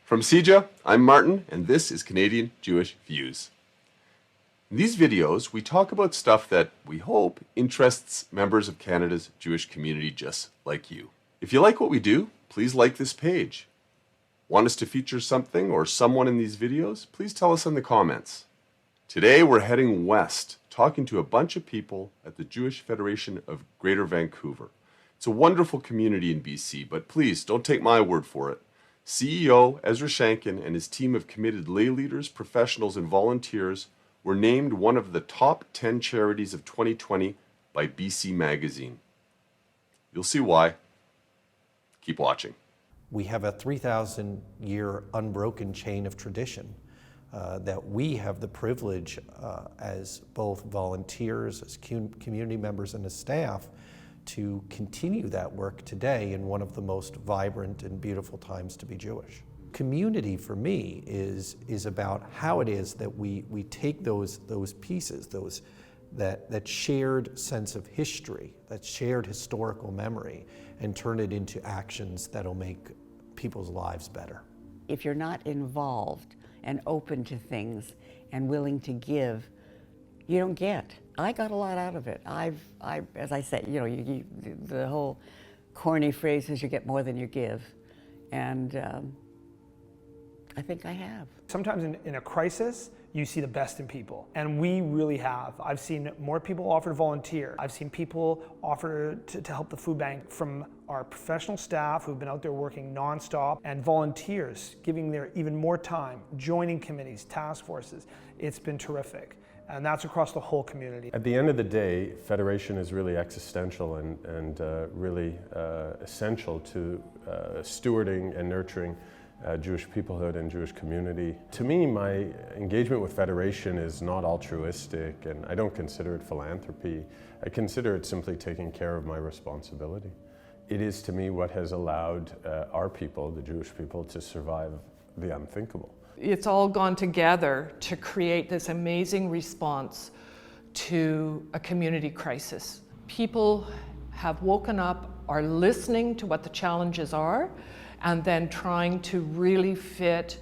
From CIJA, I'm Martin, and this is Canadian Jewish Views. In these videos, we talk about stuff that we hope interests members of Canada's Jewish community just like you. If you like what we do, please like this page. Want us to feature something or someone in these videos? Please tell us in the comments. Today we're heading west, talking to a bunch of people at the Jewish Federation of Greater Vancouver. It's a wonderful community in BC, but please don't take my word for it. CEO Ezra Shankin and his team of committed lay leaders, professionals, and volunteers were named one of the top 10 charities of 2020 by BC Magazine. You'll see why. Keep watching. We have a 3,000-year unbroken chain of tradition that we have the privilege as both volunteers, as community members, and as staff to continue that work today in one of the most vibrant and beautiful times to be Jewish. Community for me is about how it is that we take those pieces, that shared sense of history, that shared historical memory, and turn it into actions that'll make people's lives better. If you're not involved and open to things and willing to give, you don't get. I got a lot out of it. As I said, the whole corny phrase is you get more than you give. And I think I have. Sometimes in a crisis, you see the best in people, and we really have. I've seen more people offer to volunteer. I've seen people offer to help the food bank, from our professional staff who've been out there working nonstop, and volunteers giving their even more time, joining committees, task forces. It's been terrific. And that's across the whole community. At the end of the day, Federation is really existential and really essential to stewarding and nurturing Jewish peoplehood and Jewish community. To me, my engagement with Federation is not altruistic, and I don't consider it philanthropy. I consider it simply taking care of my responsibility. It is, to me, what has allowed our people, the Jewish people, to survive the unthinkable. It's all gone together to create this amazing response to a community crisis. People have woken up, are listening to what the challenges are, and then trying to really fit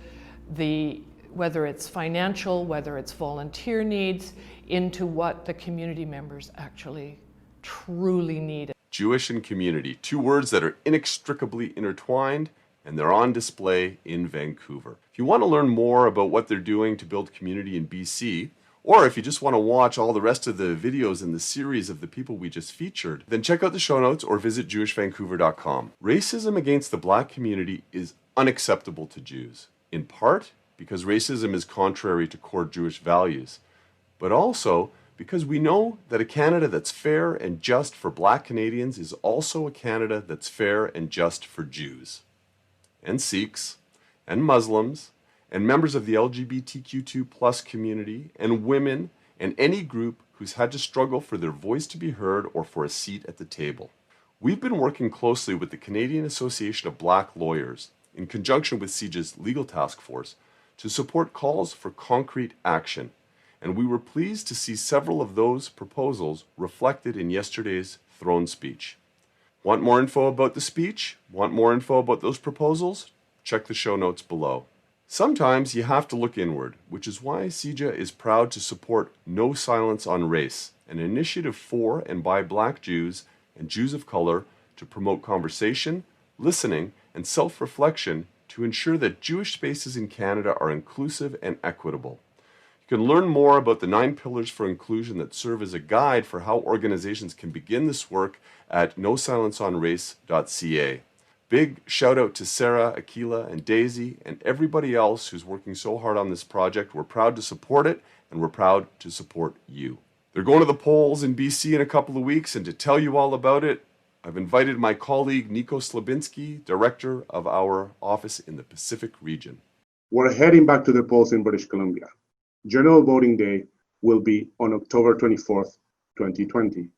whether it's financial, whether it's volunteer needs, into what the community members actually truly need. Jewish and community, two words that are inextricably intertwined, and they're on display in Vancouver. If you want to learn more about what they're doing to build community in BC, or if you just want to watch all the rest of the videos in the series of the people we just featured, then check out the show notes or visit jewishvancouver.com. Racism against the Black community is unacceptable to Jews, in part because racism is contrary to core Jewish values, but also because we know that a Canada that's fair and just for Black Canadians is also a Canada that's fair and just for Jews, and Sikhs, and Muslims, and members of the LGBTQ2+ community, and women, and any group who's had to struggle for their voice to be heard or for a seat at the table. We've been working closely with the Canadian Association of Black Lawyers, in conjunction with CIJA's legal task force, to support calls for concrete action, and we were pleased to see several of those proposals reflected in yesterday's throne speech. Want more info about the speech? Want more info about those proposals? Check the show notes below. Sometimes you have to look inward, which is why CIJA is proud to support No Silence on Race, an initiative for and by Black Jews and Jews of color to promote conversation, listening, and self-reflection to ensure that Jewish spaces in Canada are inclusive and equitable. You can learn more about the 9 pillars for inclusion that serve as a guide for how organizations can begin this work at nosilenceonrace.ca. Big shout out to Sarah, Akila, and Daisy, and everybody else who's working so hard on this project. We're proud to support it, and we're proud to support you. They're going to the polls in BC in a couple of weeks, and to tell you all about it, I've invited my colleague Nico Slabinski, director of our office in the Pacific region. We're heading back to the polls in British Columbia. General voting day will be on October 24th, 2020.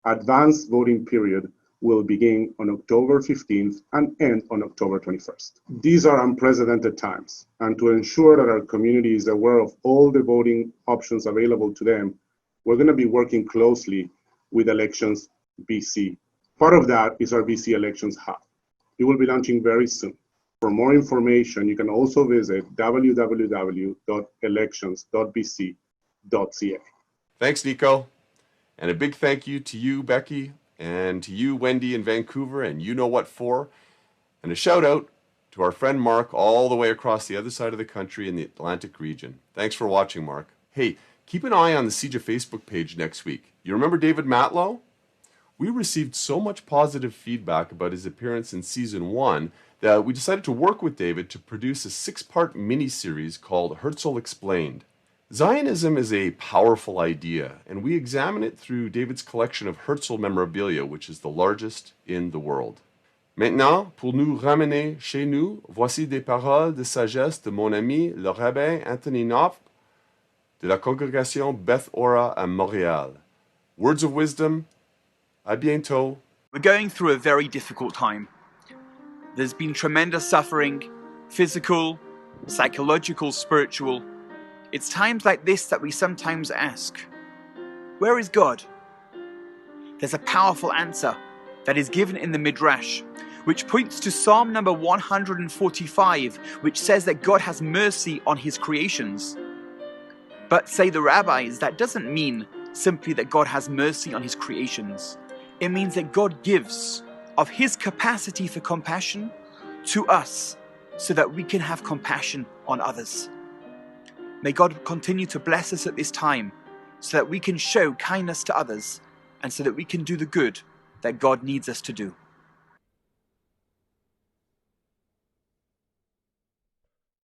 Advanced voting period will begin on October 15th and end on October 21st. These are unprecedented times, and to ensure that our community is aware of all the voting options available to them, we're going to be working closely with Elections BC. Part of that is our BC Elections Hub. It will be launching very soon. For more information, you can also visit www.elections.bc.ca. Thanks, Nico. And a big thank you to you, Becky, and to you, Wendy, in Vancouver, and you know what for. And a shout out to our friend Mark all the way across the other side of the country in the Atlantic region. Thanks for watching, Mark. Hey, keep an eye on the CIJA Facebook page next week. You remember David Matlow? We received so much positive feedback about his appearance in Season 1 that we decided to work with David to produce a 6-part mini-series called Herzl Explained. Zionism is a powerful idea, and we examine it through David's collection of Herzl memorabilia, which is the largest in the world. Maintenant, pour nous ramener chez nous, voici des paroles de sagesse de mon ami, le rabbin Anthony Knopf, de la congrégation Beth Ora à Montréal. Words of wisdom. À bientôt. We're going through a very difficult time. There's been tremendous suffering, physical, psychological, spiritual. It's times like this that we sometimes ask, where is God? There's a powerful answer that is given in the Midrash, which points to Psalm number 145, which says that God has mercy on his creations. But say the rabbis, that doesn't mean simply that God has mercy on his creations. It means that God gives of his capacity for compassion to us so that we can have compassion on others. May God continue to bless us at this time so that we can show kindness to others and so that we can do the good that God needs us to do.